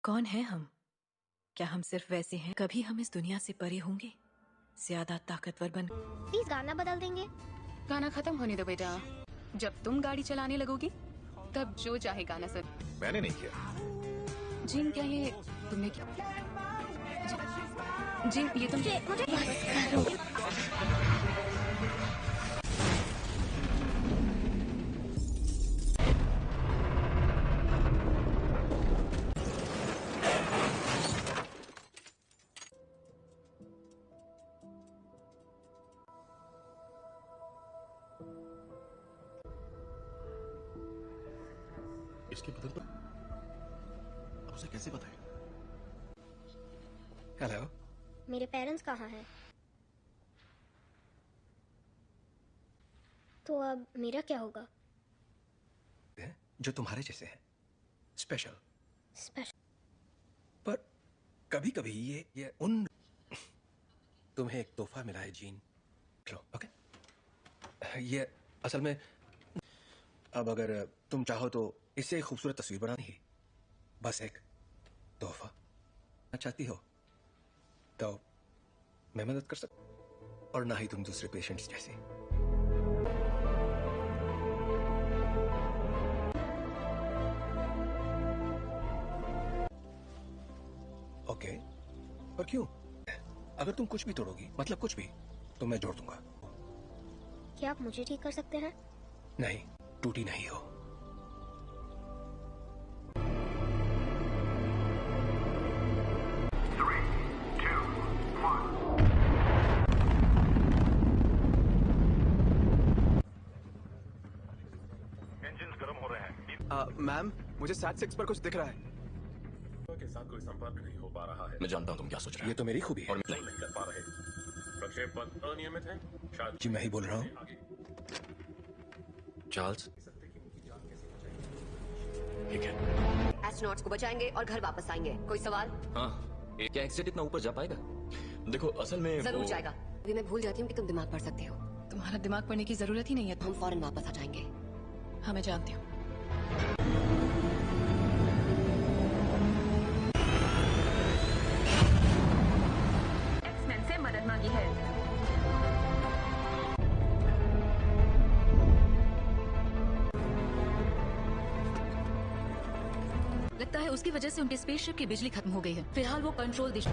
कौन है हम? क्या हम सिर्फ वैसे हैं? कभी हम इस दुनिया से परे होंगे, ज्यादा ताकतवर बन। प्लीज गाना बदल देंगे। गाना खत्म होने दो बेटा। जब तुम गाड़ी चलाने लगोगी तब जो चाहे गाना सुन। मैंने नहीं किया। जिन क्या ये तुमने क्या? जिन ये तुम मुझे इसकी बदल पर अब उसे कैसे बताएं? हेलो, मेरे पेरेंट्स कहाँ हैं? तो अब मेरा क्या होगा? जो तुम्हारे जैसे हैं, स्पेशल। स्पेशल? पर कभी कभी ये उन तुम्हें एक तोहफा मिला है जीन, लो। ओके, ये असल में अब अगर तुम चाहो तो इससे एक खूबसूरत तस्वीर बनानी है, बस एक तोहफा चाहती हो तो मैं मदद कर सकता, और ना ही तुम दूसरे पेशेंट्स जैसे। ओके, पर क्यों? अगर तुम कुछ भी तोड़ोगी, मतलब कुछ भी, तो मैं जोड़ दूंगा। क्या आप मुझे ठीक कर सकते हैं? नहीं, टूटी नहीं हो। मैम, मुझे SAT-6 पर कुछ दिख रहा है। के साथ कोई संपर्क नहीं हो पा रहा है। मैं जानता हूं तुम क्या सोच रहे हो। ये तो मेरी खूबी है। और नहीं कर पा रहे। प्रक्षेपण अनियमित है। शायद जी मैं ही बोल रहा हूँ। चार्ल्स, ठीक है। एस्ट्रोनॉट्स को बचाएंगे और घर वापस आएंगे। कोई सवाल? हाँ, क्या एक्सेट इतना ऊपर जा पाएगा? देखो असल में जरूर जाएगा। अभी मैं भूल जाती हूँ कि तुम दिमाग पढ़ सकते हो। तुम्हारा दिमाग पढ़ने की जरूरत ही नहीं है। हम फौरन वापस आ जाएंगे। हाँ मैं जानती हूँ। एक्समैन से मदद मांगी है। लगता है उसकी वजह से उनके स्पेसशिप की बिजली खत्म हो गई है। फिलहाल वो कंट्रोल दिशा।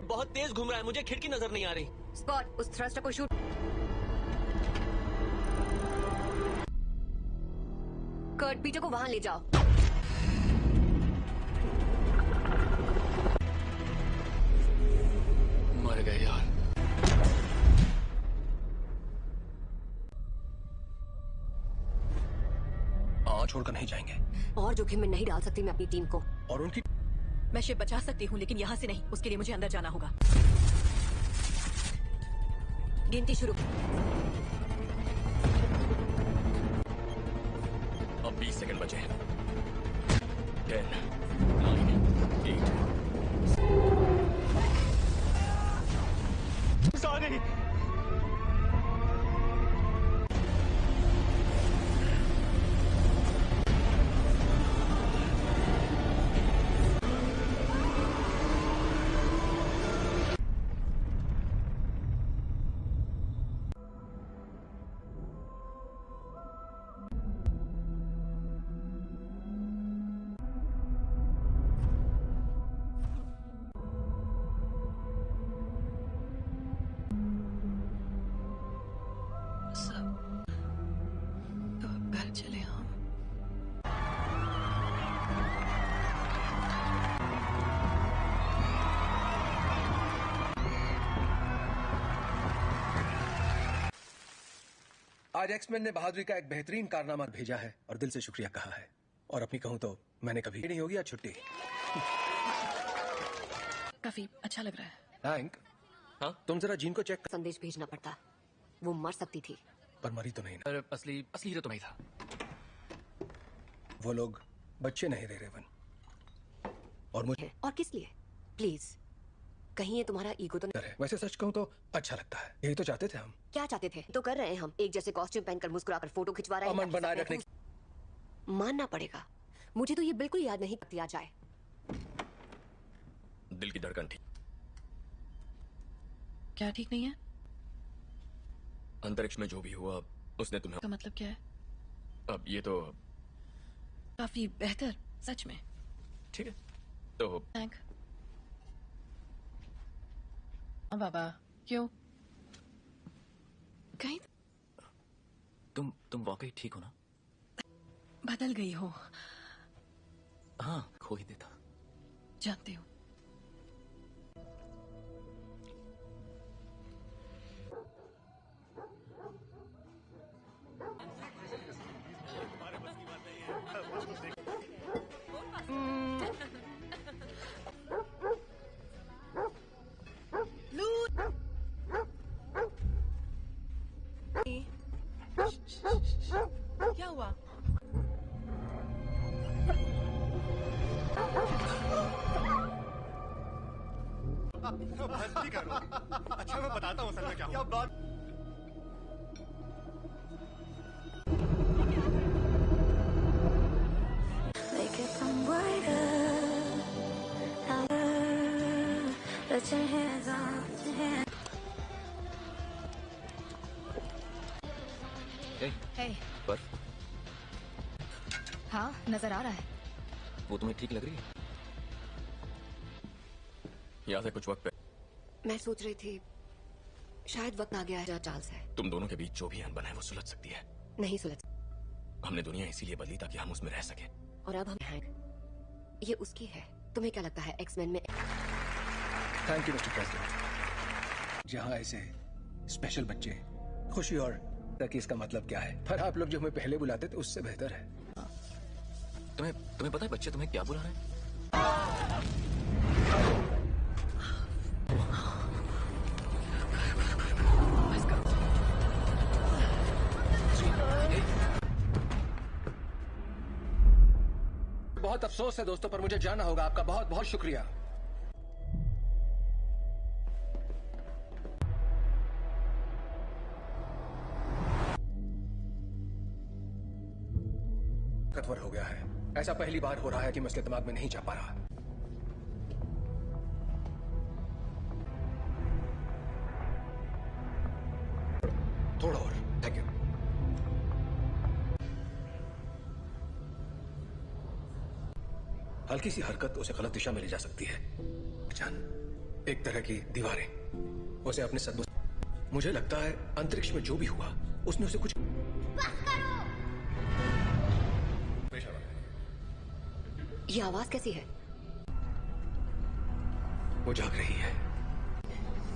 बहुत तेज घूम रहा है, मुझे खिड़की नजर नहीं आ रही। स्कॉट, उस थ्रस्टर को शूट। कर्ट, पीटर को वहां ले जाओ। मर गए यार। छोड़कर नहीं जाएंगे। और जोखिम में नहीं डाल सकती मैं अपनी टीम को। और उनकी मैं शिप बचा सकती हूँ, लेकिन यहाँ से नहीं। उसके लिए मुझे अंदर जाना होगा। गिनती शुरू। अब 20 सेकंड बचे हैं। 10, 9, 8। सॉरी। तो अब घर चले हम। आज एक्समैन ने बहादुरी का एक बेहतरीन कारनामा भेजा है और दिल से शुक्रिया कहा है। और अपनी कहूं तो मैंने कभी नहीं होगी आज छुट्टी। काफी अच्छा लग रहा है। हैंक, हाँ? तुम जरा जीन को चेक कर। संदेश भेजना पड़ता। वो मर सकती थी। पर मरी तो नहीं ना। असली हीरो तो नहीं था। वो लोग बच्चे नहीं रहे रेवन, और मुझे और किस लिए? प्लीज, कहीं ये तुम्हारा ईगो तो नहीं? है। वैसे सच कहूं तो अच्छा लगता है, यही तो चाहते थे हम। क्या चाहते थे तो कर रहे हैं हम। एक जैसे कॉस्ट्यूम पहनकर मुस्कुराकर फोटो खिंचवा रहे हैं। अमन बनाए रखने मानना पड़ेगा, मुझे तो ये बिल्कुल याद नहीं किया जाए। दिल की धड़कन ठीक, क्या ठीक नहीं है? अंतरिक्ष में जो भी हुआ उसने तुम्हें, का मतलब क्या है? अब ये तो काफी बेहतर, सच में। ठीक है तो थैंक। बाबा क्यों? कहीं तुम वाकई ठीक हो ना? बदल गई हो। हाँ, खो ही देता। जानती हूँ। क्या हुआ? मस्ती करो। अच्छा मैं बताता हूँ असल में क्या हुआ। बात Hey, पर हाँ नजर आ रहा है। वो तुम्हें ठीक लग रही है? याद है कुछ वक्त पे मैं सोच रही थी शायद वक्त आ गया है जहाँ चार्ल्स है। तुम दोनों के बीच जो भी अनबन है वो सुलझ सकती है। नहीं सुलझ। हमने दुनिया इसीलिए बदली ताकि हम उसमें रह सके। और अब हम हैं। ये उसकी है। तुम्हें क्या लगता है एक्समैन में? Thank you mister president. जहाँ ऐसे स्पेशल बच्चे खुशी और कि इसका मतलब क्या है, पर आप लोग जो हमें पहले बुलाते थे उससे बेहतर है। तुम्हें पता है बच्चे तुम्हें क्या बुला रहे हैं? बहुत अफसोस है दोस्तों, पर मुझे जाना होगा। आपका बहुत बहुत शुक्रिया। ताकतवर हो गया है। ऐसा पहली बार हो रहा है कि मैं उसके दिमाग में नहीं जा पा रहा। थोड़ा और। Thank you. हल्की सी हरकत उसे गलत दिशा में ले जा सकती है। जान, एक तरह की दीवारें उसे अपने सदमे। मुझे लगता है अंतरिक्ष में जो भी हुआ उसने उसे कुछ। ये आवाज कैसी है? वो जाग रही है।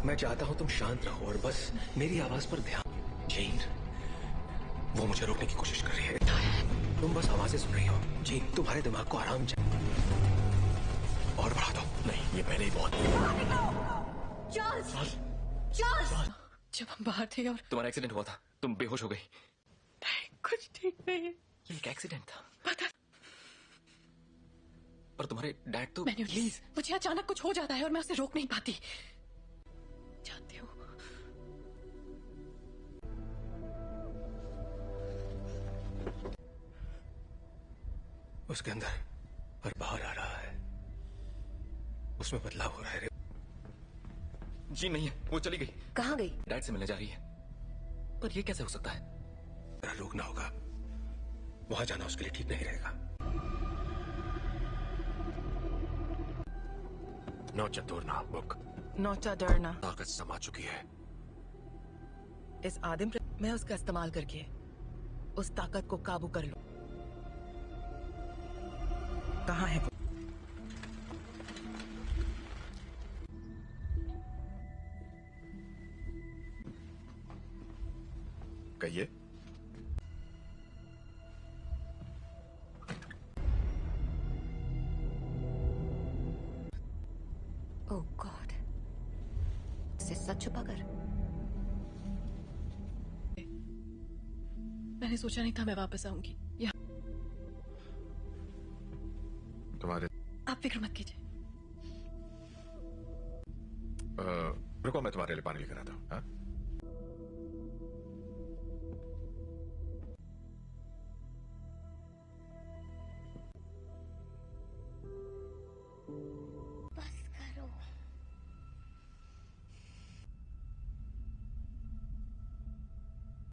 मैं चाहता हूं तुम शांत रहो और बस मेरी आवाज पर ध्यान। जीन, वो मुझे रोकने की कोशिश कर रही है। तुम बस आवाजें सुन रही हो। जीन, तुम्हारे दिमाग को आराम और बढ़ा दो। नहीं, ये पहले ही बहुत। चार्ल्स! चार्ल्स! जब हम बाहर थे और तुम्हारा एक्सीडेंट हुआ था, तुम बेहोश हो गई। कुछ ठीक नहीं है। ये एक एक्सीडेंट था। पता, पर तुम्हारे डैड तो। मैंने प्लीज, मुझे अचानक कुछ हो जाता है और मैं उसे रोक नहीं पाती। जानती हूँ। उसके अंदर और बाहर आ रहा है। उसमें बदलाव हो रहा है। जी नहीं है, वो चली गई। कहाँ गई? डैड से मिलने जा रही है। पर ये कैसे हो सकता है? रोकना होगा। वहां जाना उसके लिए ठीक नहीं रहेगा। नोचा तोड़ना बुक। नोचा डरना ताकत समा चुकी है। इस आदिम मैं उसका इस्तेमाल करके उस ताकत को काबू कर लूं। कहाँ है वो? कहिए। ओह गॉड, इसे सच छुपा कर। मैंने सोचा नहीं था मैं वापस आऊंगी। आप फिक्र मत कीजिए। रुको, मैं तुम्हारे लिए पानी लेकर आता हूँ। हाँ? बस करो।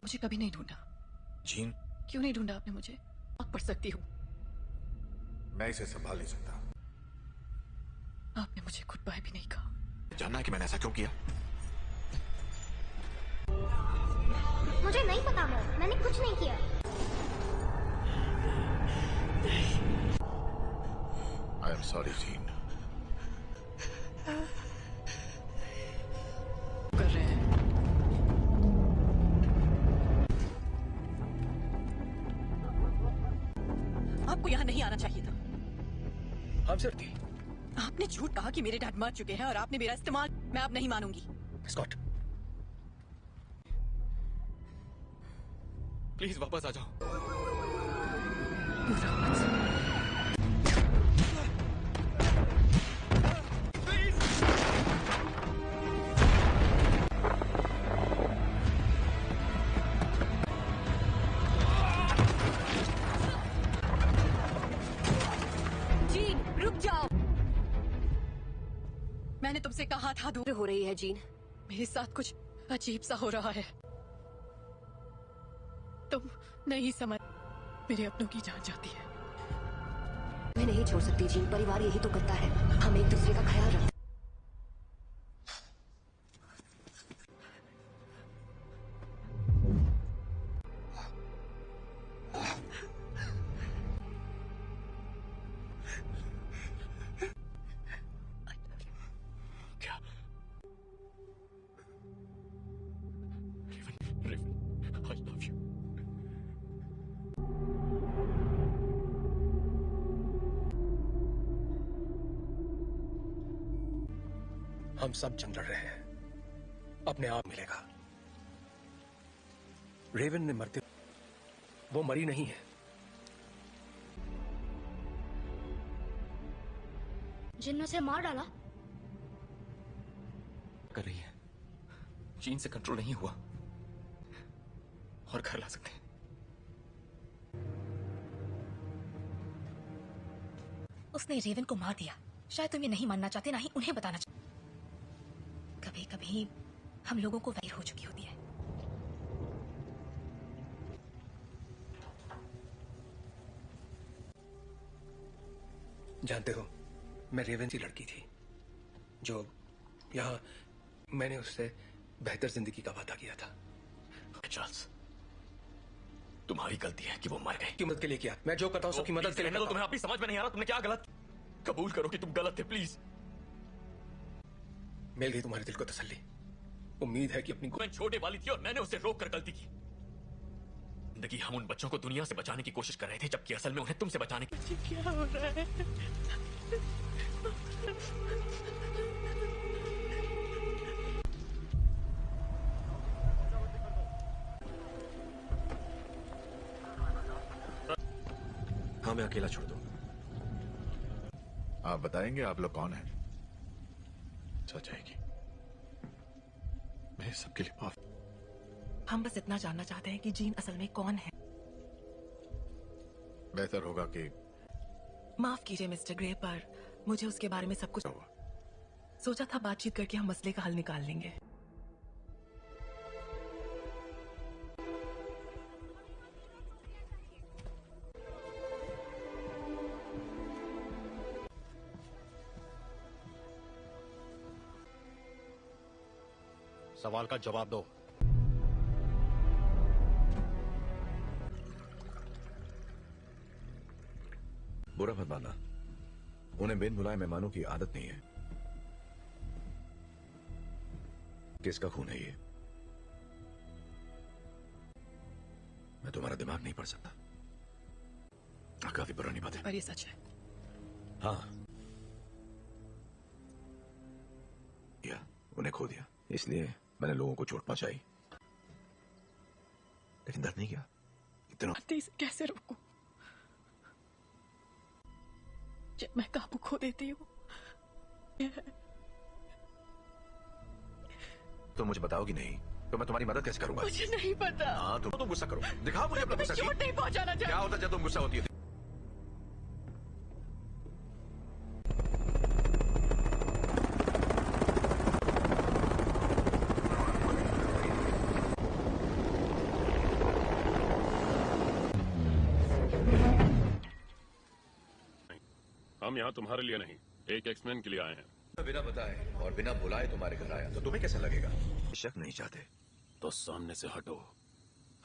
मुझे कभी नहीं ढूंढा। जीन, क्यों नहीं ढूंढा आपने मुझे? आप पढ़ सकती हूँ। मैं इसे संभाल नहीं सकता। आपने मुझे गुड बाय भी नहीं कहा। जानना है कि मैंने ऐसा क्यों किया? मुझे नहीं पता मॉम, मैंने कुछ नहीं किया। I am sorry gene. कर रहे हैं। आपको यहाँ नहीं आना चाहिए था। हम सिर्फ थी। आपने झूठ कहा कि मेरे डैड मर चुके हैं और आपने मेरा इस्तेमाल। मैं अब नहीं मानूंगी। स्कॉट, प्लीज वापस आ जाओ। जीन, रुक जाओ। मैंने तुमसे कहा था दूर हो रही है जीन। मेरे साथ कुछ अजीब सा हो रहा है। तुम नहीं समझ। मेरे अपनों की जान जाती है। मैं नहीं छोड़ सकती जीन, परिवार यही तो करता है। हम एक दूसरे का ख्याल रखते। क्या? Raven, I love you. हम सब जंग लड़ रहे हैं। अपने आप मिलेगा। रेवन ने मरते, वो मरी नहीं है। जिन ने उसे मार डाला। कर रही है। जीन से कंट्रोल नहीं हुआ और घर ला सकते हैं। उसने रेवन को मार दिया। शायद तुम ये नहीं मानना चाहते, ना ही उन्हें बताना चाहते। कभी कभी हम लोगों को वैर हो चुकी होती है। जानते हो, मैं रेवन सी लड़की थी जो यहाँ मैंने उससे बेहतर जिंदगी का वादा किया था। चार्ल्स, तुम्हारी गलती है कि वो मर गए। की मदद के लिए किया। मैं जो करता हूँ सबकी मदद के लिए। तो तुम्हें अभी समझ में नहीं आ रहा तुमने क्या गलत। कबूल करो कि तुम गलत थे, प्लीज। मिल गई तुम्हारे दिल को तसल्ली। उम्मीद है कि अपनी मैं छोटे वाली थी और मैंने उसे रोक कर गलती की। जिंदगी हम उन बच्चों को दुनिया से बचाने की कोशिश कर रहे थे, जबकि असल में उन्हें तुमसे बचाने की। क्या हो रहा है? हाँ, मैं अकेला छोड़ दूं। आप बताएंगे आप लोग कौन हैं? सच जाएगी। मैं सबके लिए माफ। हम बस इतना जानना चाहते हैं कि जीन असल में कौन है। बेहतर होगा कि माफ कीजिए मिस्टर ग्रे, पर मुझे उसके बारे में सब कुछ सोचा था। बातचीत करके हम मसले का हल निकाल लेंगे। सवाल का जवाब दो। बुरा मत मानना, उन्हें बिन बुलाए मेहमानों की आदत नहीं है। किसका खून है ये? मैं तुम्हारा दिमाग नहीं पढ़ सकता। काफी पुरानी बात है, पर ये सच है। हाँ, या उन्हें खो दिया, इसलिए मैंने लोगों को चोट पहुंचाई, लेकिन दर्द नहीं किया। इतना इसे कैसे रोकूं? जब मैं काबू खो देती हूँ। तुम मुझे बताओगी नहीं तो मैं तुम्हारी मदद कैसे करूंगा? मुझे नहीं पता। हाँ तुम गुस्सा करो, दिखाओ मुझे अपना गुस्सा। चोट नहीं पहुंचाना क्या चाहती। होता जब तुम गुस्सा होती है? हम यहाँ तुम्हारे लिए नहीं, एक एक्समैन के लिए आए हैं। बिना बताए और बिना बुलाए तुम्हारे घर आया तो तुम्हें कैसा लगेगा? शक नहीं चाहते तो सामने से हटो।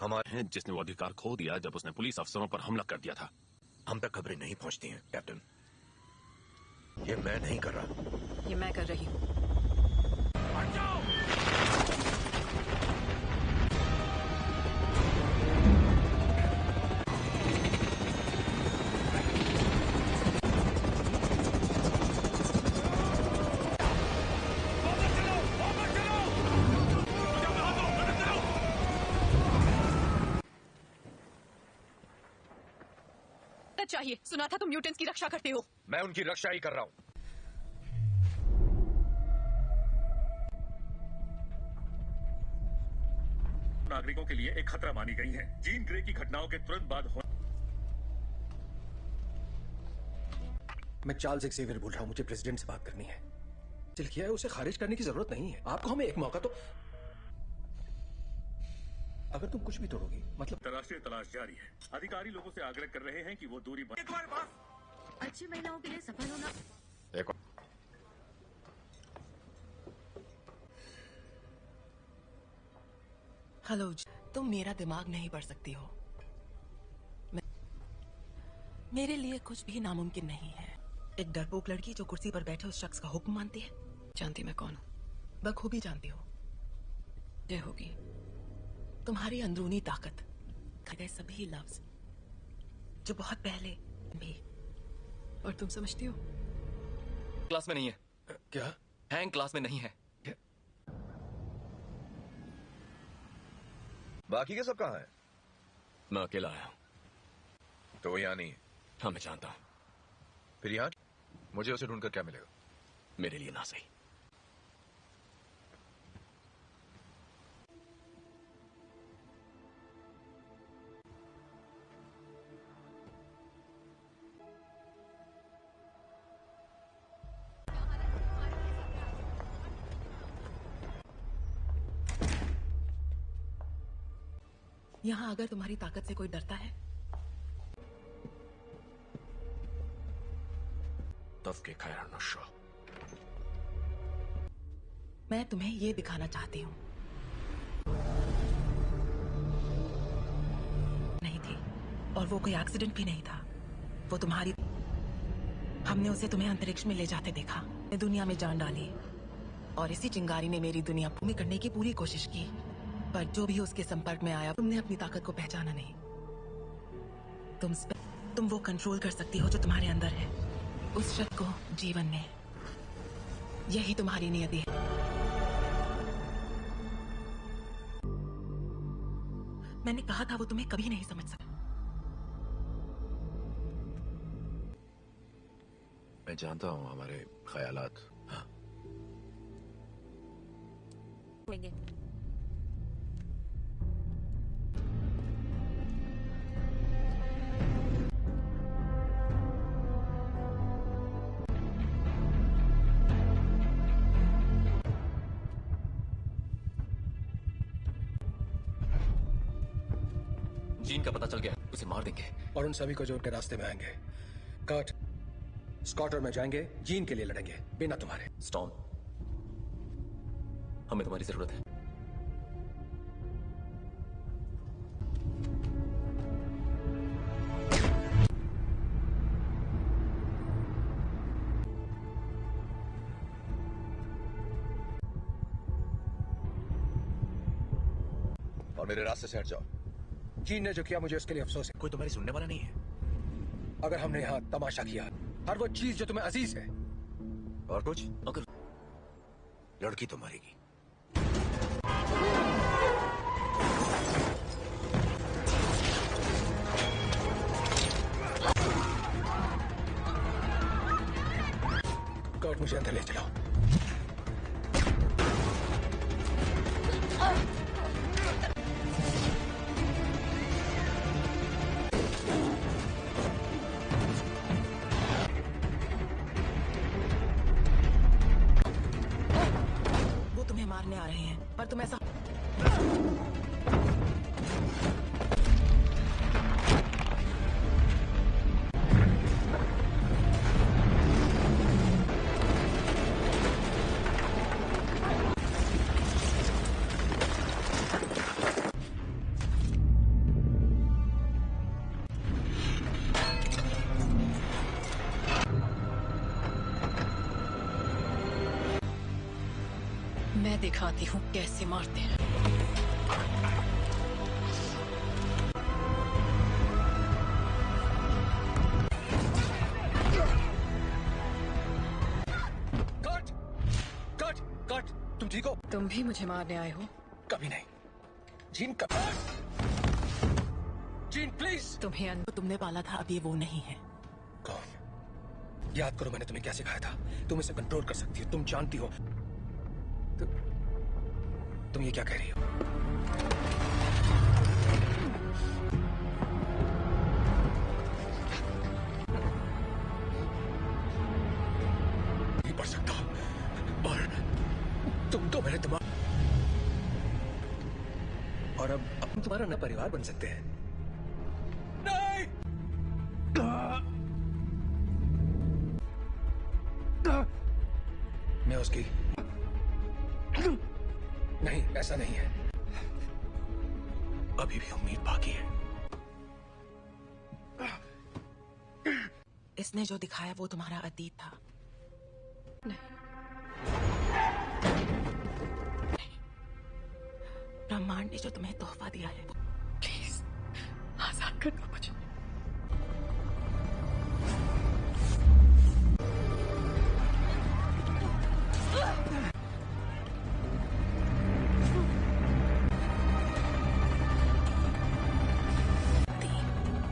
हमारे हैं जिसने वो अधिकार खो दिया जब उसने पुलिस अफसरों पर हमला कर दिया था। हम तक खबरें नहीं पहुंचती हैं कैप्टन। ये मैं नहीं कर रहा, ये मैं कर रही हूँ। चाहिए। सुना था तुम म्यूटेंट्स की रक्षा करते हो। मैं उनकी रक्षा ही कर रहा हूँ। नागरिकों के लिए एक खतरा मानी गई हैं। जीन ग्रे की घटनाओं के तुरंत बाद मैं चार्ल्स एक्सेवियर बोल रहा हूँ, मुझे प्रेसिडेंट से बात करनी है। दिल किया है, उसे खारिज करने की जरूरत नहीं है। आपको हमें एक मौका तो, अगर तुम कुछ भी तोड़ोगी मतलब। अंतर्राष्ट्रीय तलाश जारी है। अधिकारी लोगों से आग्रह कर रहे हैं कि वो दूरी बने। तुम्हारे पास अच्छी महिलाओं के लिए सफल होना। देखो हेलो, तुम मेरा दिमाग नहीं पढ़ सकती हो। मेरे लिए कुछ भी नामुमकिन नहीं है। एक डरपोक लड़की जो कुर्सी पर बैठे उस शख्स का हुक्म मानती है। जानती मैं कौन हूँ? बखूबी जानती हो। जय होगी तुम्हारी अंदरूनी ताकत, गए सभी लफ्ज जो बहुत पहले भी। और तुम समझती हो क्लास में नहीं है। क्या? हैंग क्लास में नहीं है। बाकी के सब कहाँ हैं? मैं अकेला आया हूँ। तो वो यहाँ नहीं है। हाँ मैं जानता हूँ। फिर यहाँ मुझे उसे ढूंढकर क्या मिलेगा? मेरे लिए ना सही। यहाँ अगर तुम्हारी ताकत से कोई डरता है तब के खैर नशो। मैं तुम्हें ये दिखाना चाहती हूँ नहीं थी, और वो कोई एक्सीडेंट भी नहीं था। वो तुम्हारी, हमने उसे तुम्हें अंतरिक्ष में ले जाते देखा, दुनिया में जान डाली, और इसी चिंगारी ने मेरी दुनिया भूमि करने की पूरी कोशिश की। पर जो भी उसके संपर्क में आया, तुमने अपनी ताकत को पहचाना नहीं। तुम वो कंट्रोल कर सकती हो जो तुम्हारे अंदर है, उस शख्स को जीवन में। यही तुम्हारी नियति है। मैंने कहा था वो तुम्हें कभी नहीं समझ सका। मैं जानता हूँ हमारे ख्यालात। हाँ। जीन का पता चल गया, उसे मार देंगे। और उन सभी को जो उनके रास्ते में आएंगे। कर्ट, स्कॉट और मैं जाएंगे, जीन के लिए लड़ेंगे, बिना तुम्हारे। स्टॉर्म, हमें तुम्हारी जरूरत है। और मेरे रास्ते से हट जाओ। जीन ने जो किया मुझे उसके लिए अफसोस है। कोई तुम्हारी सुनने वाला नहीं है। अगर हमने यहाँ तमाशा किया, हर वो चीज जो तुम्हें अजीज है। और कुछ? अगर लड़की तो मरेगी। स्कॉट मुझे अंदर ले चलाओ। वो तुम्हें मारने आ रहे हैं, पर तुम ऐसा मैं दिखाती हूँ कैसे मारते हैं। कट कट कट, तुम ठीक हो? तुम भी मुझे मारने आए हो? कभी नहीं जीन, कभी। Gene please. तुम्हें तुमने पाला था, अब ये वो नहीं है। कौन? याद करो मैंने तुम्हें क्या सिखाया था। तुम इसे कंट्रोल कर सकती हो, तुम जानती हो। तुम ये क्या कह रही हो? नहीं पढ़ सकता, और तुम तो मेरे दिमाग, और अब हम तुम्हारा नया परिवार बन सकते हैं। नहीं! मैं उसकी, नहीं, ऐसा नहीं है। अभी भी उम्मीद बाकी है। इसने जो दिखाया वो तुम्हारा अतीत था। ब्रह्मांड ने जो तुम्हें तोहफा दिया है, प्लीज आजाद कर दो मुझे।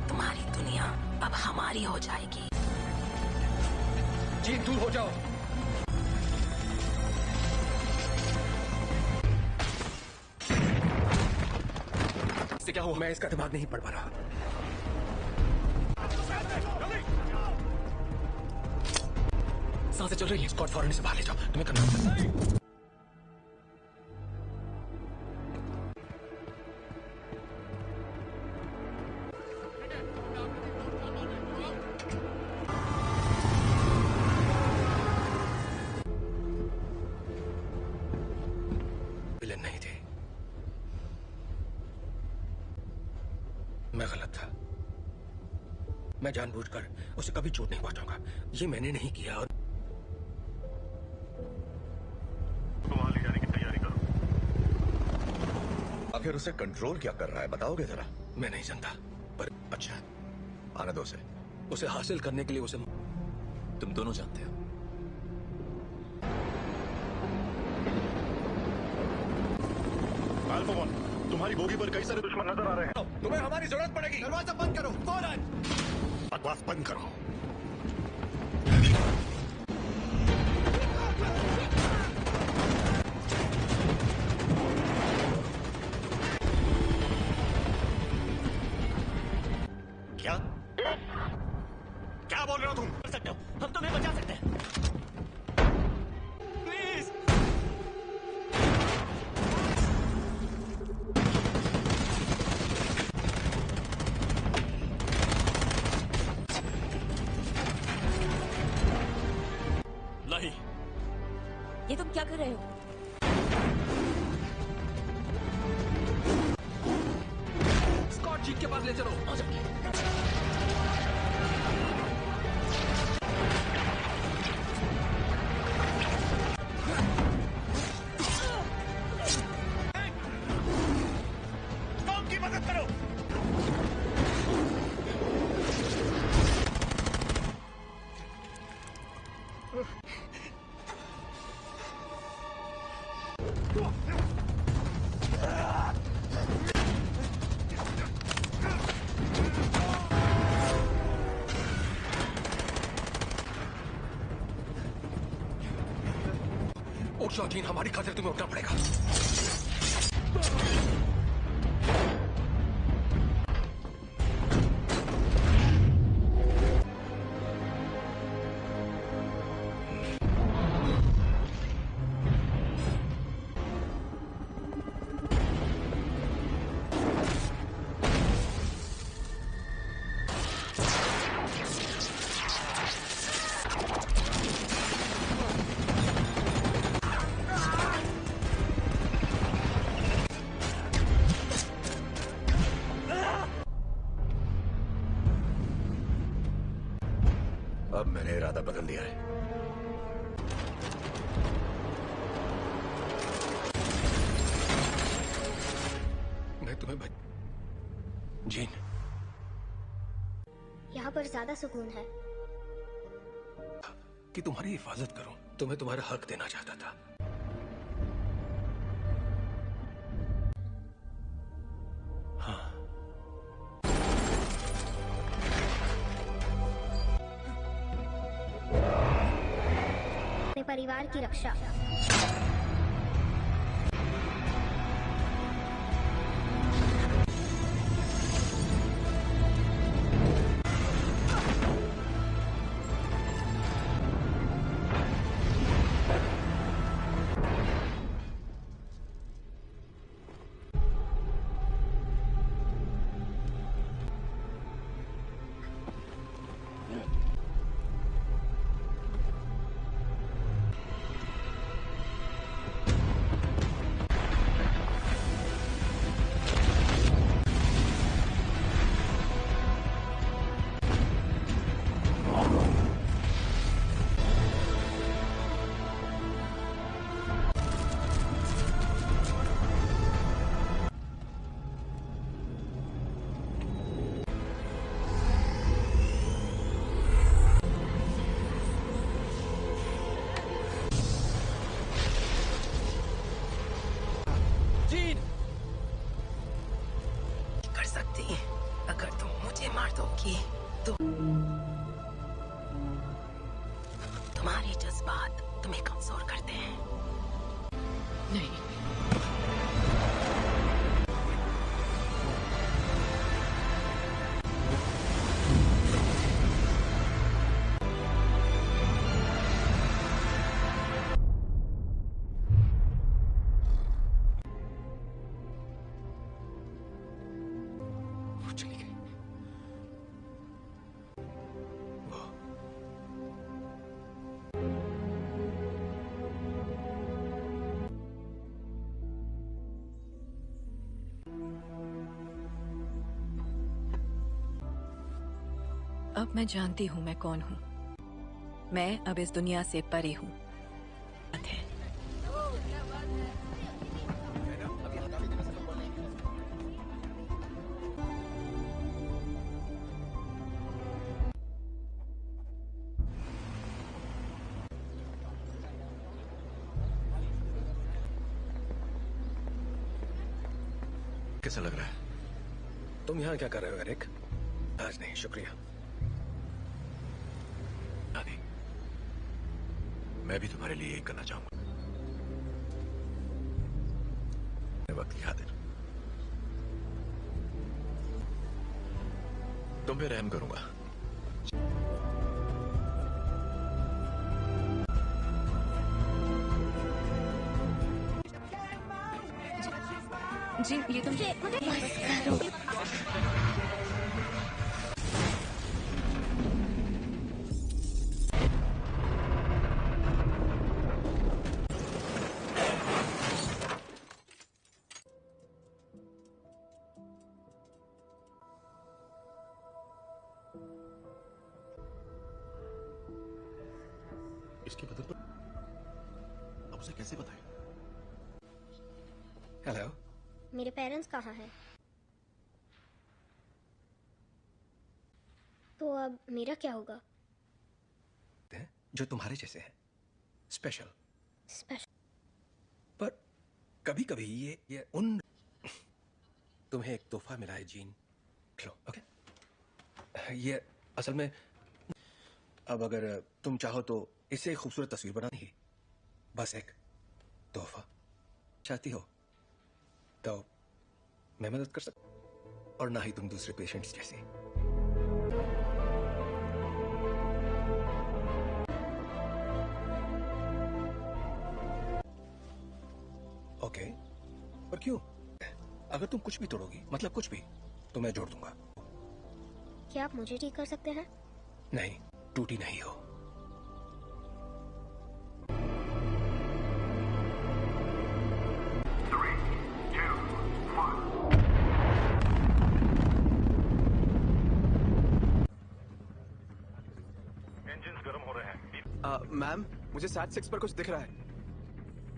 तुम्हारी दुनिया अब हमारी हो जाएगी। जी दूर हो जाओ। इससे क्या हुआ? मैं इसका दिमाग नहीं पढ़ पा रहा। सांसें चल रही हैं। स्कॉट फौरन से बाहर ले जाओ, तुम्हें करना होगा। विलन नहीं थे, मैं गलत था। मैं जानबूझकर उसे कभी चोट नहीं पहुंचाऊंगा। ये मैंने नहीं किया। और वहां ले जाने की तैयारी करो। आखिर उसे कंट्रोल क्या कर रहा है, बताओगे जरा? मैं नहीं जानता, पर अच्छा, आने दो उसे हासिल करने के लिए उसे। तुम दोनों जानते हो। अल्फा वन, तुम्हारी बोगी पर कई सारे दुश्मन नजर आ रहे हैं। तुम्हें हमारी जरूरत पड़ेगी। दरवाजा बंद करो। कौन है? बकवास बंद करो। क्या क्या बोल रहे हो तुम? कर सकते हो, हम तुम्हें बचा सकते हैं। प्लीज। नहीं, ये तुम क्या कर रहे हो? स्कॉट जी के पास ले चलो। आ जाओ। टॉम की मदद करो। उठ जाओ जीन, हमारी खातिर तुम्हें उठना पड़ेगा। अब मैंने इरादा बदल दिया है। मैं तुम्हें जीन, यहाँ पर ज्यादा सुकून है। कि तुम्हारी हिफाजत करूं, तुम्हें तुम्हारा हक देना चाहता था। हाँ, अपने परिवार की रक्षा। कर सकती, अगर तुम मुझे मार दोगी तो तुम्हारे जज्बात तुम्हें कमजोर करते हैं। नहीं, चली गई। वो अब मैं जानती हूँ मैं कौन हूँ। मैं अब इस दुनिया से परे हूँ। कैसा लग रहा है? तुम यहाँ क्या कर रहे हो एरिक? आज नहीं, शुक्रिया। दादी, मैं भी तुम्हारे लिए यही करना चाहूंगा। वक्त की खातिर तुम पे रहम करूंगा। जी, ये तुम इसकी मदद पर अब उसे कैसे बताएं? हेलो, मेरे पेरेंट्स कहाँ हैं? तो अब मेरा क्या होगा? जो तुम्हारे जैसे हैं, स्पेशल। स्पेशल। पर कभी कभी ये उन तुम्हें एक तोहफा मिला है जीन, लो। ओके, ये असल में अब अगर तुम चाहो तो इससे एक खूबसूरत तस्वीर बनानी है, बस एक तोहफा चाहती हो तो मैं मदद कर सकता, और ना ही तुम दूसरे पेशेंट्स जैसे। ओके, पर क्यों? अगर तुम कुछ भी तोड़ोगी, मतलब कुछ भी, तो मैं जोड़ दूंगा। क्या आप मुझे ठीक कर सकते हैं? नहीं, टूटी नहीं हो। मैम, मुझे सैट 6 पर कुछ दिख रहा है।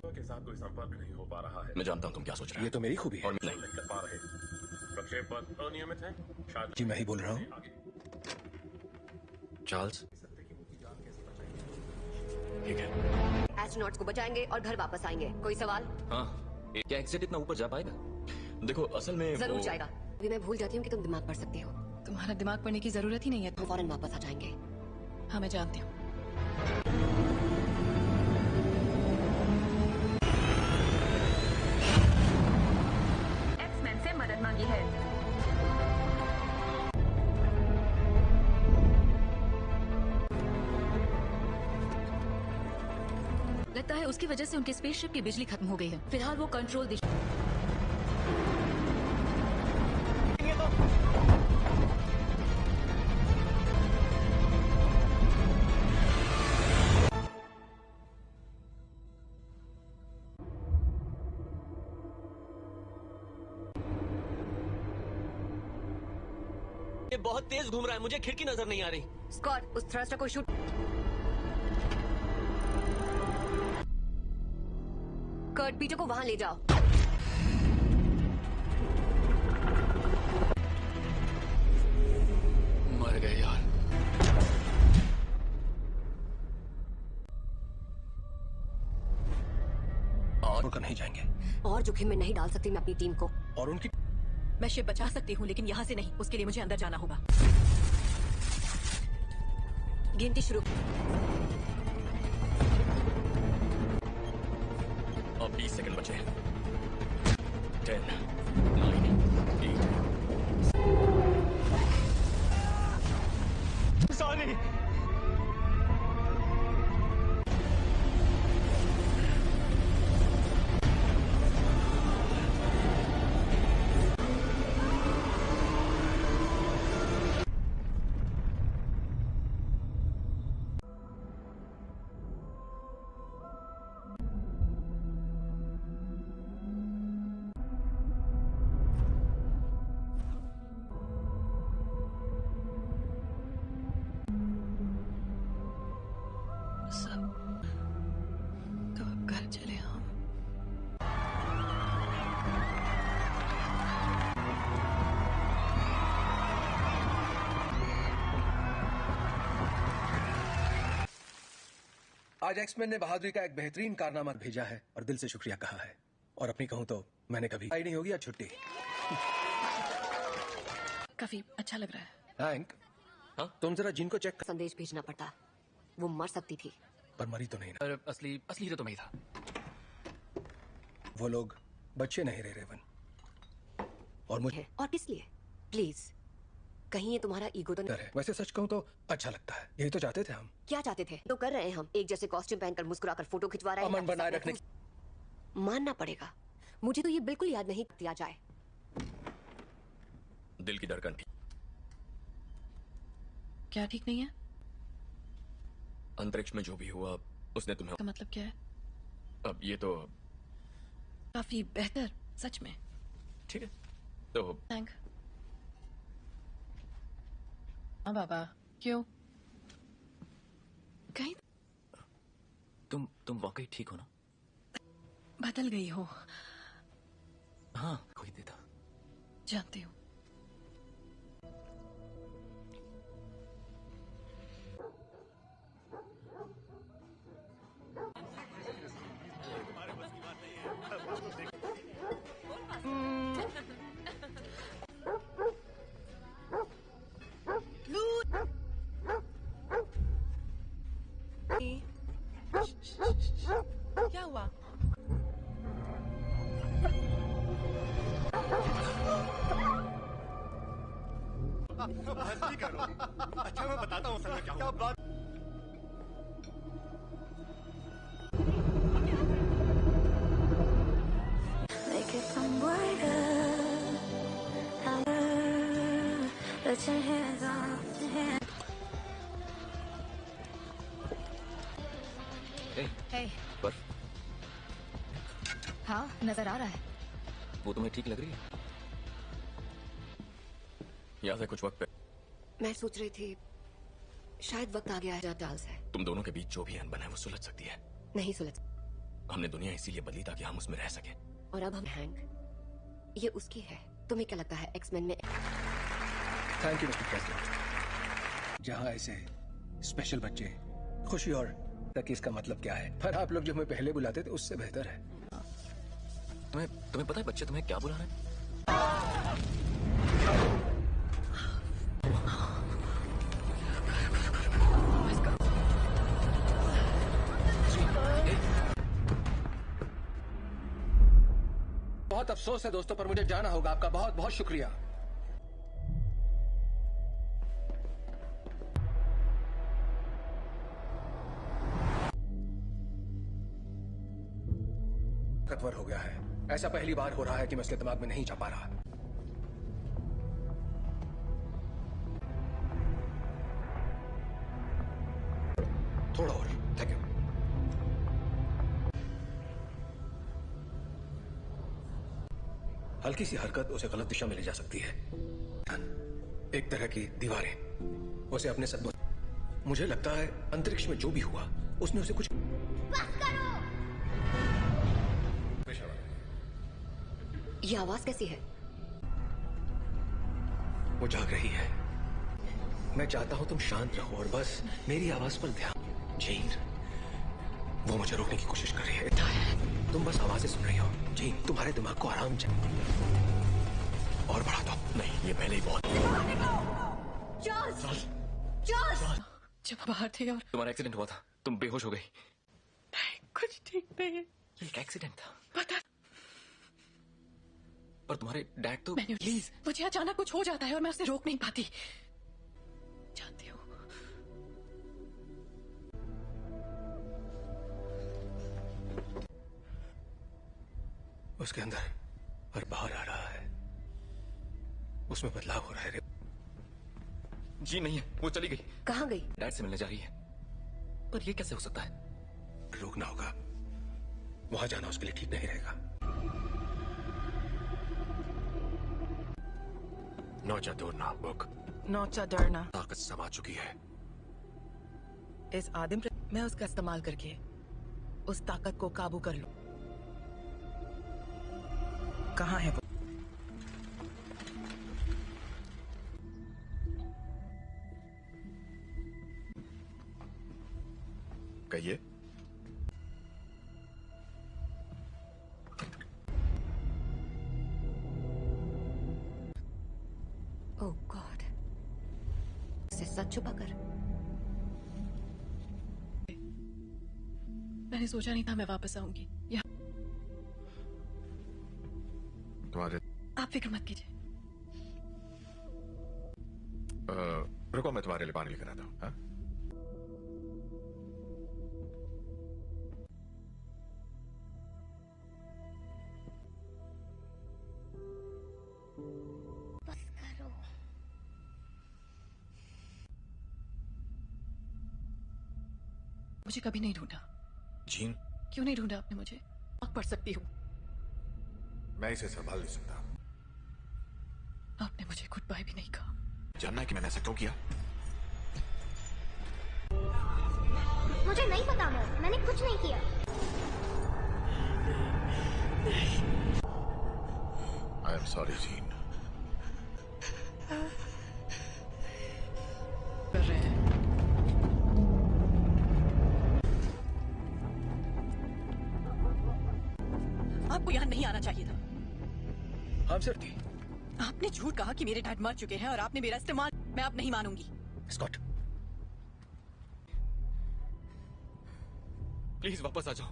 के साथ कोई संपर्क नहीं हो पा रहा है। मैं जानता हूँ तुम क्या सोच रहे हो। ये तो मेरी खूबी है। और नहीं कर पा रहे। प्रक्षेप पथ अनियमित है। शायद जी मैं ही बोल रहा हूँ। चार्ल्स, ठीक है। एस्ट्रोनॉट्स को बचाएंगे और घर वापस आएंगे। कोई सवाल? हाँ, क्या एग्जिट इतना ऊपर जा पाएगा? देखो असल में जरूर जाएगा। अभी मैं भूल जाती हूँ कि तुम दिमाग पढ़ सकती हो। तुम्हारा दिमाग पढ़ने की जरूरत ही नहीं है। हम फौरन वापस आ जाएंगे। हाँ, मैं जानती हूँ। एक्समैन से मदद मांगी है। लगता है उसकी वजह से उनके स्पेसशिप की बिजली खत्म हो गई है। फिलहाल वो कंट्रोल दिशा। ये बहुत तेज घूम रहा है, मुझे खिड़की नजर नहीं आ रही। स्कॉट, उस थ्रस्टर को शूट। कर्ट, पीटर को वहां ले जाओ। मर गए यार। और नहीं जाएंगे। और जोखिम में नहीं डाल सकती मैं अपनी टीम को। और उनकी मैं शिप बचा सकती हूँ, लेकिन यहाँ से नहीं। उसके लिए मुझे अंदर जाना होगा। गिनती शुरू। अब 20 सेकंड बचे। 10, 9, 8। सॉरी। तो अब घर चले हम। आज एक्समैन ने बहादुरी का एक बेहतरीन कारनामा भेजा है और दिल से शुक्रिया कहा है। और अपनी कहूँ तो मैंने कभी आई नहीं होगी या छुट्टी। काफी अच्छा लग रहा है। हैंक, हाँ? तुम जरा जिनको चेक कर। संदेश भेजना पड़ता। वो मर सकती थी। पर मरी तो नहीं ना। पर असली हीरो तो मैं ही था। वो लोग बच्चे नहीं रहे रेवन। और मुझे और किस लिए? प्लीज, कहीं ये तुम्हारा ईगो तो नहीं? वैसे सच कहूँ तो अच्छा लगता है। यही तो चाहते थे हम। क्या चाहते थे? तो कर रहे हैं हम। एक जैसे कॉस्ट्यूम पहनकर मुस्कुराकर फोटो खिंचवा रहे हैं। अमन बनाए रखने। मानना पड़ेगा, मुझे तो ये बिल्कुल याद नहीं किया जाए। दिल की धड़कन ठीक। क्या ठीक नहीं है? अंतरिक्ष में जो भी हुआ उसने तुम्हें। का मतलब क्या है? अब ये तो काफी बेहतर, सच में। ठीक है तो थैंक। हाँ बाबा, क्यों? कहीं तुम वाकई ठीक हो ना? बदल गई हो। हाँ, कोई देता। जानती हूँ। क्या हुआ? मस्ती करो। अच्छा मैं बताता हूँ असल में क्या हुआ। Make it some brighter. Let your hands off your hands. Hey, पर हाँ नजर आ रहा है। वो तुम्हें ठीक लग रही है? यहाँ से कुछ वक्त पे मैं सोच रही थी शायद वक्त आ गया है चार्ल्स है। तुम दोनों के बीच जो भी अनबन है वो सुलझ सकती है। नहीं सुलझ। हमने दुनिया इसीलिए बदली ताकि हम उसमें रह सके। और अब हम हैंक, ये उसकी है। तुम्हें क्या लगता है एक्समैन में? Thank you mister president. जहाँ ऐसे स्पेशल बच्चे खुशी और तक इसका मतलब क्या है, पर आप लोग जो हमें पहले बुलाते थे उससे बेहतर है। तुम्हें पता है बच्चे तुम्हें क्या बुला रहे हैं? बहुत अफसोस है दोस्तों, पर मुझे जाना होगा। आपका बहुत बहुत शुक्रिया। ताकतवर हो गया है। ऐसा पहली बार हो रहा है कि मैं इसके दिमाग में नहीं जा पा रहा। थोड़ा और। Thank you. हल्की सी हरकत उसे गलत दिशा में ले जा सकती है। एक तरह की दीवारें उसे अपने सदमों। मुझे लगता है अंतरिक्ष में जो भी हुआ उसने उसे कुछ। बस करो। ये आवाज कैसी है? वो जाग रही है। मैं चाहता हूं तुम शांत रहो और बस मेरी आवाज पर ध्यान। जीन, वो मुझे रोकने की कोशिश कर रही है। तुम बस आवाजें सुन रही हो। जीन, तुम्हारे दिमाग को आराम चाहिए। और बढ़ा दो। नहीं, ये पहले ही बहुत। जब बाहर थे और तुम्हारा एक्सीडेंट हुआ था, तुम बेहोश हो गई। कुछ ठीक नहीं है। ये एक एक्सीडेंट था। पता। पर तुम्हारे डैड तो। प्लीज, मुझे अचानक कुछ हो जाता है और मैं उसे रोक नहीं पाती। जानती हो, उसके अंदर और बाहर आ रहा है। उसमें बदलाव हो रहा है। जी नहीं है, वो चली गई। कहाँ गई? डैड से मिलने जा रही है। पर ये कैसे हो सकता है? रोकना होगा। वहां जाना उसके लिए ठीक नहीं रहेगा। नौचा डरना बुक। नौचा डरना ताकत समा चुकी है। इस आदिम मैं उसका इस्तेमाल करके उस ताकत को काबू कर लूं। कहाँ है वो? कहिए। ओह गॉड, इसे सच छुपा कर। मैंने सोचा नहीं था मैं वापस आऊंगी। तुम्हारे आप फिक्र मत कीजिए। रुको, मैं तुम्हारे लिए पानी लेकर आता हूँ। हाँ? बस करो। मुझे कभी नहीं ढूंढा। जीन, क्यों नहीं ढूंढा आपने मुझे? आप पढ़ सकती हूँ। मैं इसे संभाल नहीं सकता। आपने मुझे गुड बाय भी नहीं कहा। जानना है कि मैंने ऐसा क्यों किया? मुझे नहीं पता मॉम, मैंने कुछ नहीं किया। I am sorry gene. कर रहे हैं। आपको यहाँ नहीं आना चाहिए था। हम सर थी। आपने झूठ कहा कि मेरे डैड मर चुके हैं और आपने मेरा इस्तेमाल। मैं अब नहीं मानूंगी। स्कॉट, प्लीज वापस आ जाओ।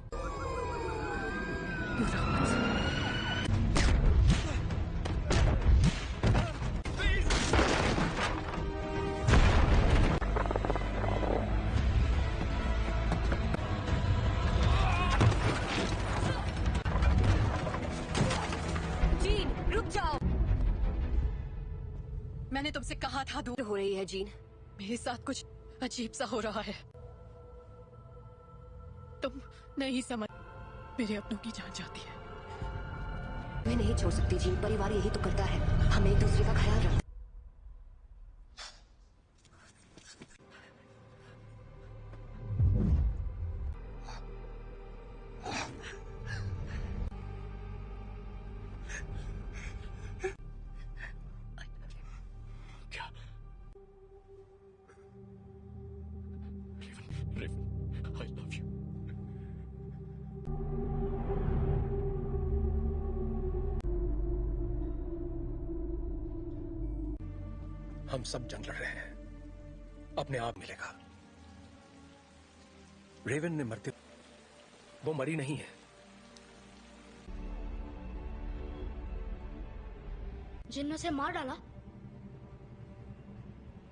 मैंने तुमसे कहा था दूर हो रही है जीन। मेरे साथ कुछ अजीब सा हो रहा है। तुम नहीं समझ, मेरे अपनों की जान जाती है। मैं नहीं छोड़ सकती जीन, परिवार यही तो करता है, हम एक दूसरे का ख्याल रखते। I love you. हम सब जंग लड़ रहे हैं, अपने आप मिलेगा। रेवन ने मरते, वो मरी नहीं है। जिन ने उसे मार डाला।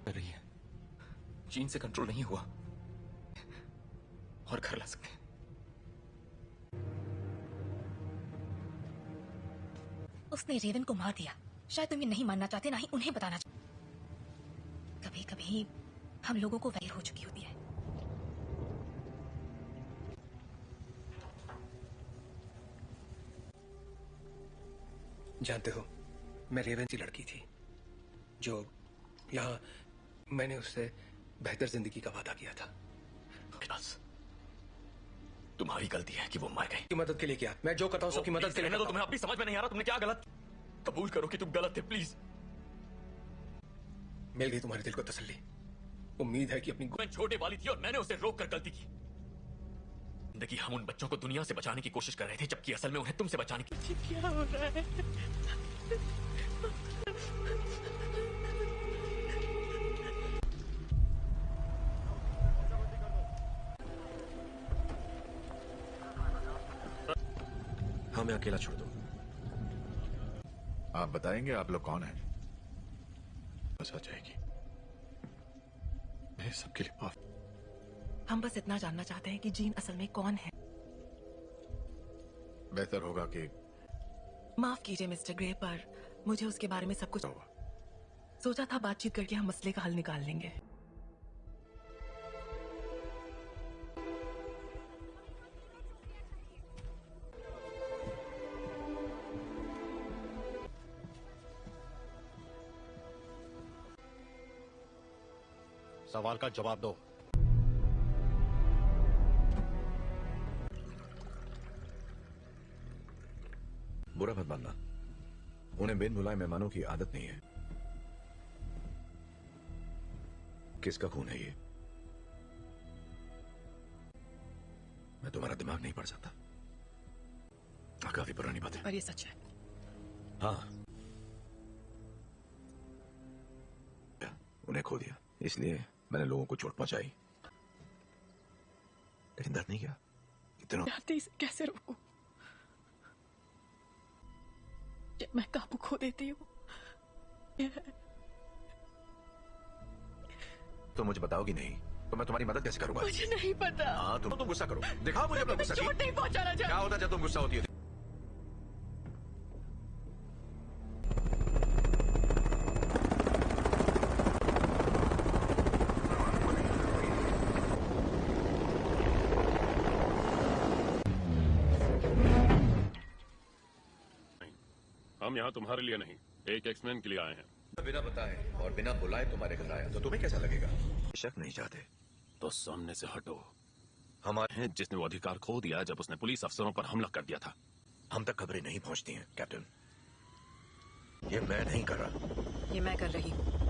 कर रही है, जीन से कंट्रोल नहीं हुआ और घर ला सकते हैं। उसने रेवन को मार दिया। शायद तुम ये नहीं मानना चाहते, ना ही उन्हें बताना चाहते। कभी कभी हम लोगों को वैर हो चुकी होती है। जानते हो, मैं रेवन की लड़की थी जो यहाँ मैंने उससे बेहतर जिंदगी का वादा किया था। तुम्हारी गलती है कि वो मर गई। की मदद के लिए क्या? मैं जो करता हूँ सबकी मदद के लिए। तो तुम्हें अपनी समझ में नहीं आ रहा तुमने क्या गलत। कबूल करो कि तुम गलत थे प्लीज। मिल गई तुम्हारे दिल को तसल्ली। उम्मीद है कि अपनी छोटे वाली थी और मैंने उसे रोक कर गलती की। जिंदगी हम उन बच्चों को दुनिया से बचाने की कोशिश कर रहे थे, जबकि असल में उन्हें तुमसे बचाने की। क्या हो रहा है? हमें अकेला छोड़ दो। आप बताएंगे आप लोग कौन हैं? बस आ जाएगी। मैं सबके लिए माफ। हम बस इतना जानना चाहते हैं कि जीन असल में कौन है। बेहतर होगा कि माफ कीजिए मिस्टर ग्रे, पर मुझे उसके बारे में सब कुछ सोचा था। बातचीत करके हम मसले का हल निकाल लेंगे। सवाल का जवाब दो। बुरा मत मानना, उन्हें बिन बुलाए मेहमानों की आदत नहीं है। किसका खून है ये? मैं तुम्हारा दिमाग नहीं पढ़ सकता। काफी पुरानी बात है। पर ये सच है। हाँ, उन्हें खो दिया, इसलिए मैंने लोगों को चोट पहुंचाई। लेकिन दर्द नहीं किया। इतना इसे कैसे रोकूं? जब मैं काबू खो देती हूँ। तो मुझे बताओगी नहीं तो मैं तुम्हारी मदद कैसे करूंगा? मुझे नहीं पता। हाँ, तुम गुस्सा करो। दिखाओ मुझे अपना गुस्सा। चोट नहीं पहुंचाना चाहती। क्या होता जब तुम गुस्सा होती है? हम यहाँ तुम्हारे लिए नहीं, एक एक्समैन के लिए आए हैं। बिना बताए और बिना बुलाए तुम्हारे घर आया तो तुम्हें कैसा लगेगा? शक नहीं चाहते तो सामने से हटो। हमारे हैं जिसने वो अधिकार खो दिया जब उसने पुलिस अफसरों पर हमला कर दिया था। हम तक खबरें नहीं पहुंचती हैं कैप्टन। ये मैं नहीं कर रहा, ये मैं कर रही हूँ।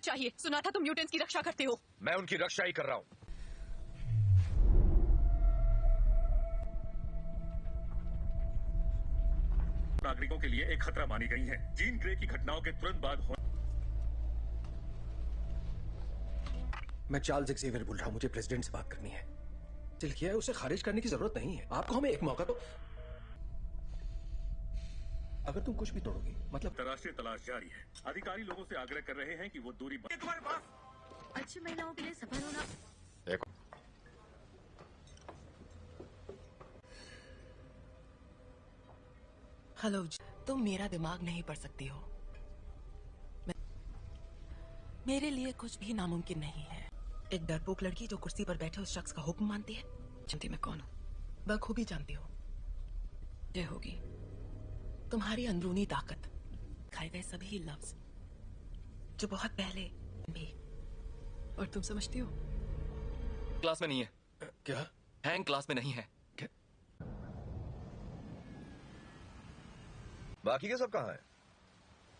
चाहिए। सुना था तुम म्यूटेंट्स की रक्षा करते हो। मैं उनकी रक्षा ही कर रहा हूं। नागरिकों के लिए एक खतरा मानी गई है। जीन ग्रे की घटनाओं के तुरंत बाद मैं चार्ल्स ज़ेवियर बोल रहा हूं। मुझे प्रेसिडेंट से बात करनी है। दिल किया है उसे खारिज करने की जरूरत नहीं है। आपको हमें एक मौका तो, अगर तुम कुछ भी तोड़ोगी मतलब। अंतर्राष्ट्रीय तलाश जारी है। अधिकारी लोगों से आग्रह कर रहे हैं कि वो दूरी तुम्हारे पास। अच्छी महिलाओं के लिए सफल होना। हेलो, तुम मेरा दिमाग नहीं पढ़ सकती हो। मेरे लिए कुछ भी नामुमकिन नहीं है। एक डरपोक लड़की जो कुर्सी पर बैठे उस शख्स का हुक्म मानती है। जानती मैं कौन हूँ? बखूबी जानती हो। ये होगी तुम्हारी अंदरूनी ताकत, खाए गए सभी लफ्ज जो बहुत पहले भी। और तुम समझती हो क्लास में नहीं है। क्या? हैंग क्लास में नहीं है। क्या? बाकी के सब कहाँ हैं?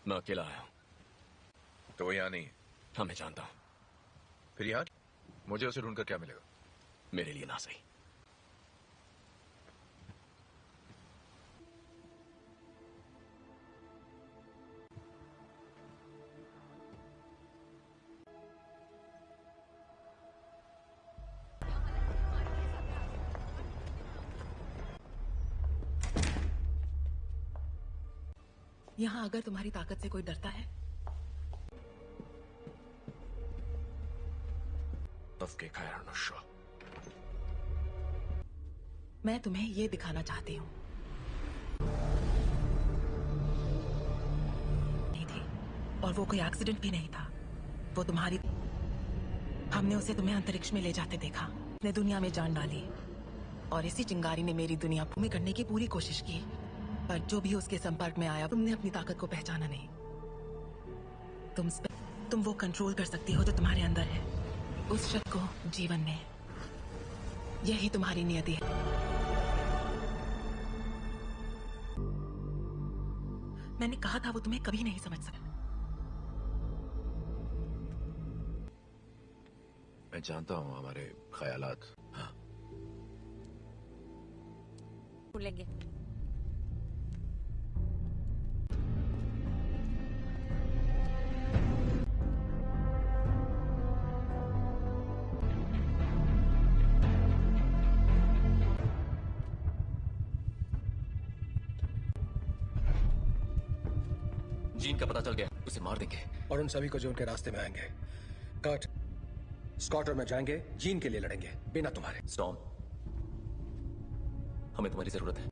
मैं अकेला आया हूँ। तो वो यहाँ नहीं है। हाँ, मैं जानता हूँ। फिर यहाँ मुझे उसे ढूंढकर क्या मिलेगा? मेरे लिए ना सही। यहाँ अगर तुम्हारी ताकत से कोई डरता है तब खैर नशा। मैं तुम्हें ये दिखाना चाहती हूँ। नहीं थी, और वो कोई एक्सीडेंट भी नहीं था। वो तुम्हारी, हमने उसे तुम्हें अंतरिक्ष में ले जाते देखा। उसने दुनिया में जान डाली और इसी चिंगारी ने मेरी दुनिया में करने की पूरी कोशिश की, पर जो भी उसके संपर्क में आया, तुमने अपनी ताकत को पहचाना नहीं। तुम वो कंट्रोल कर सकती हो जो तुम्हारे अंदर है। उस शख्स को जीवन में, यही तुम्हारी नियति है। मैंने कहा था वो तुम्हें कभी नहीं समझ सकता। मैं जानता हूँ हमारे ख्यालात। हाँ, लेंगे। जीन का पता चल गया, उसे मार देंगे। और उन सभी को जो उनके रास्ते में आएंगे। कट, स्कॉट और मैं जाएंगे, जीन के लिए लड़ेंगे बिना तुम्हारे। स्टॉर्म, हमें तुम्हारी जरूरत है।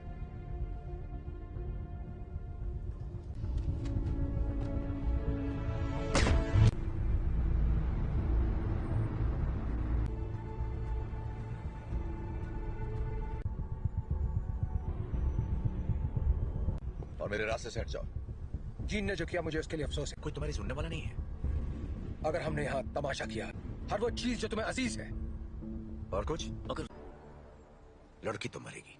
और मेरे रास्ते से हट जाओ। जीन ने जो किया मुझे उसके लिए अफसोस है। कोई तुम्हारी सुनने वाला नहीं है। अगर हमने यहाँ तमाशा किया, हर वो चीज जो तुम्हें अजीज है। और कुछ? अगर लड़की तो मरेगी।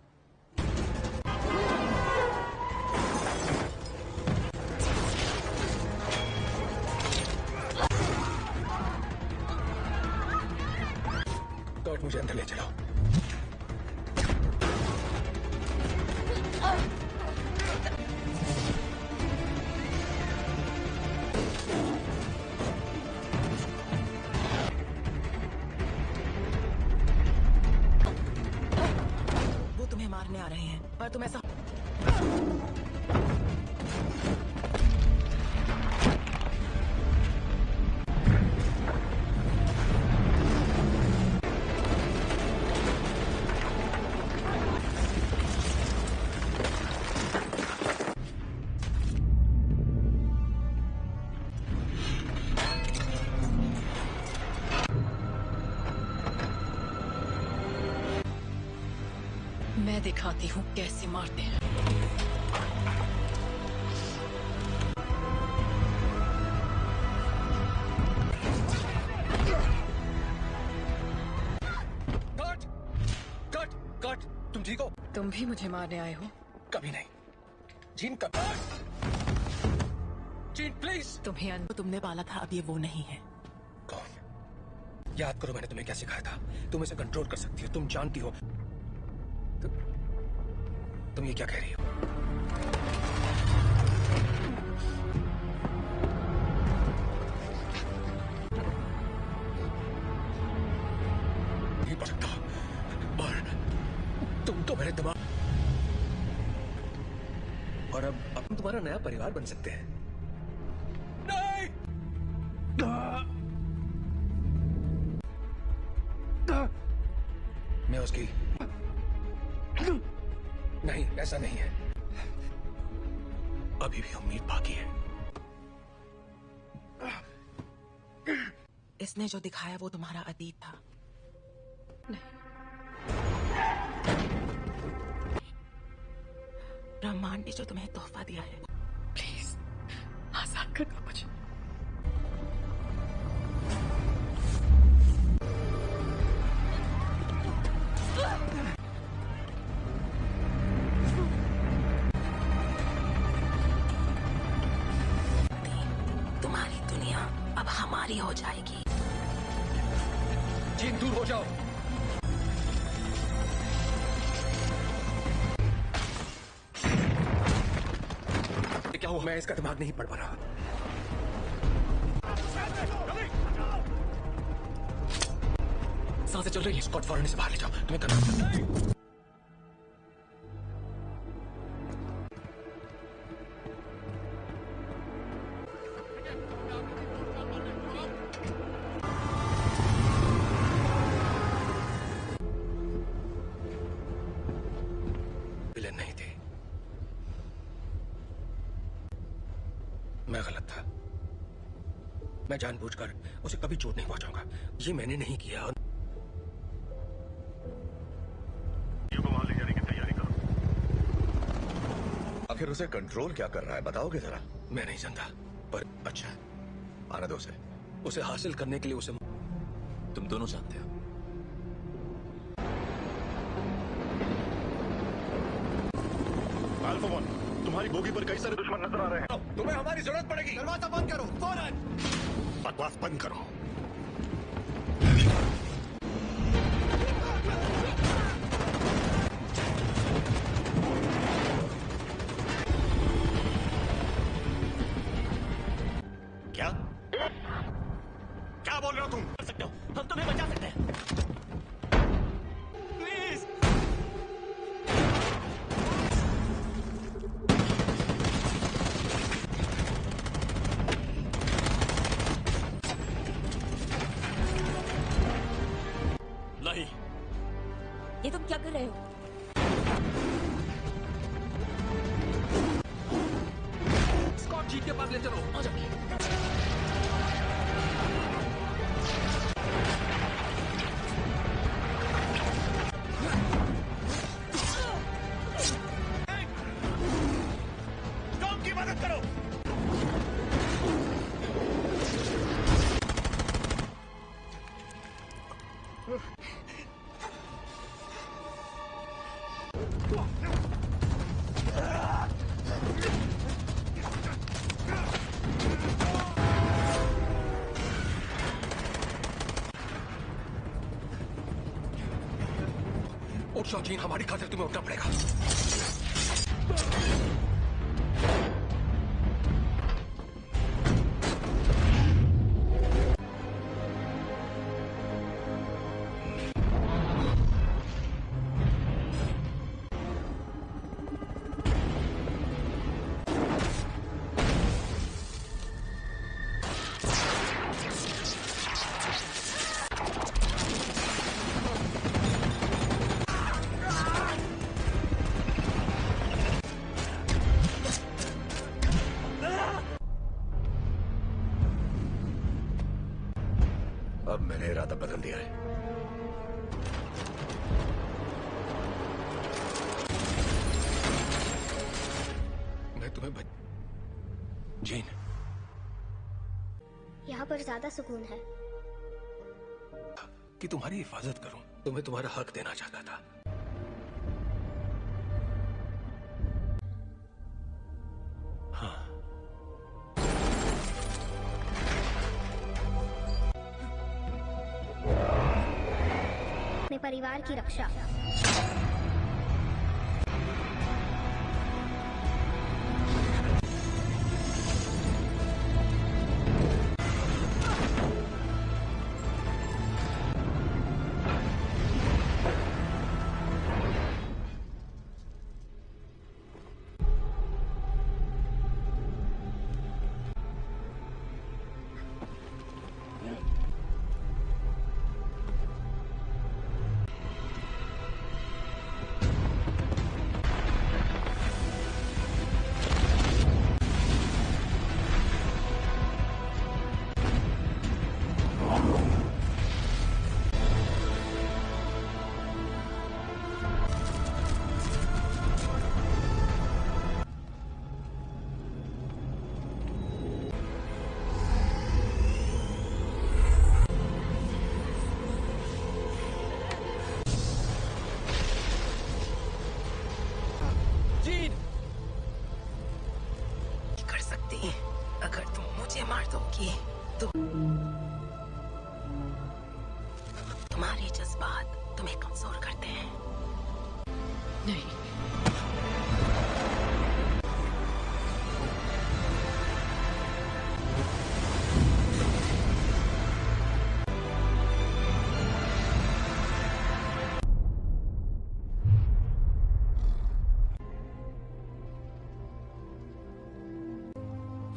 कट, मुझे अंदर ले चलो। मारने आ रहे हैं, पर तुम ऐसा मैं दिखाती हूँ कैसे मारते हैं। कट, कट, कट, तुम ठीक हो? तुम भी मुझे मारने आए हो? कभी नहीं। जीन का जीन प्लीज। तुम्हें तुमने पाला था, अब ये वो नहीं है। कौन? याद करो मैंने तुम्हें क्या सिखाया था। तुम इसे कंट्रोल कर सकती हो, तुम जानती हो। तुम ये क्या कह रही हो? नहीं पड़ सकता। हमारा नया परिवार बन सकते हैं। मैं उसकी नहीं, ऐसा नहीं है। अभी भी उम्मीद बाकी है। इसने जो दिखाया वो तुम्हारा अतीत था। नहीं, ब्रह्मांड ने जो तुम्हें तोहफा दिया है, प्लीज आसान कर दो मुझे। तुम्हारी दुनिया अब हमारी हो जाएगी। जीन, दूर हो जाओ। क्या हुआ? मैं इसका दिमाग नहीं पढ़ पा रहा। सांसें चल रही है। स्कॉट, फौरन से बाहर ले जाओ। तुम्हें करना। विलेन नहीं थे। मैं गलत था। मैं जानबूझकर उसे कभी चोट नहीं पहुंचाऊंगा। ये मैंने नहीं किया। वहां ले जाने की तैयारी करो। आखिर उसे कंट्रोल क्या कर रहा है, बताओगे जरा? मैं नहीं जानता, पर अच्छा, आने दो उसे हासिल करने के लिए उसे तुम दोनों जानते हो। अल्फा वन, तुम्हारी बोगी पर कई सारे दुश्मन नजर आ रहे हैं। तुम्हें हमारी जरूरत पड़ेगी। दरवाजा बंद करो फौरन। बकवास बंद करो। क्या क्या बोल रहे हो तुम? कर सकते हो, हम तुम्हें बचा सकते हैं। प्लीज। नहीं। ये तुम क्या कर रहे हो? स्कॉट, जीन के पास ले चलो। आ जाओ। टॉम की मदद करो। उठ जाओ जीन, हमारी खातिर तुम्हें उठना पड़ेगा। अब मैंने इरादा बदल दिया है। मैं तुम्हें जीन, यहाँ पर ज्यादा सुकून है। कि तुम्हारी हिफाजत करूं। तुम्हें तुम्हारा हक देना चाहता था। हाँ, अपने परिवार की रक्षा। ये तुम्हारे जज्बात तुम्हें कमजोर करते हैं। नहीं,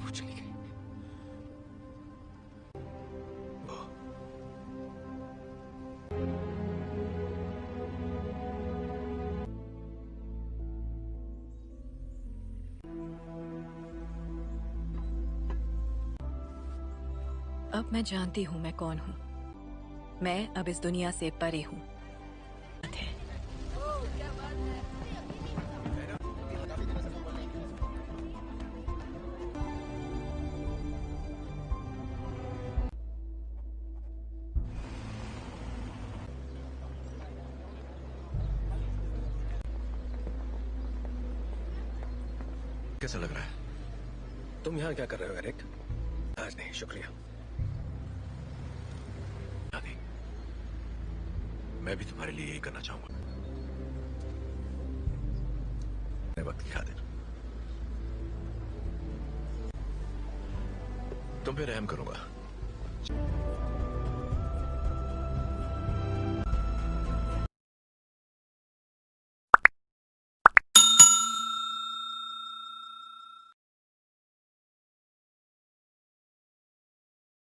वो चली गई। वो अब मैं जानती हूँ मैं कौन हूँ। मैं अब इस दुनिया से परे हूँ। कैसा लग रहा है? तुम यहाँ क्या कर रहे हो एरिक? आज नहीं, शुक्रिया। नहीं, मैं भी तुम्हारे लिए यही करना चाहूंगा। वक्त की खातिर तुम पे रहम करूंगा।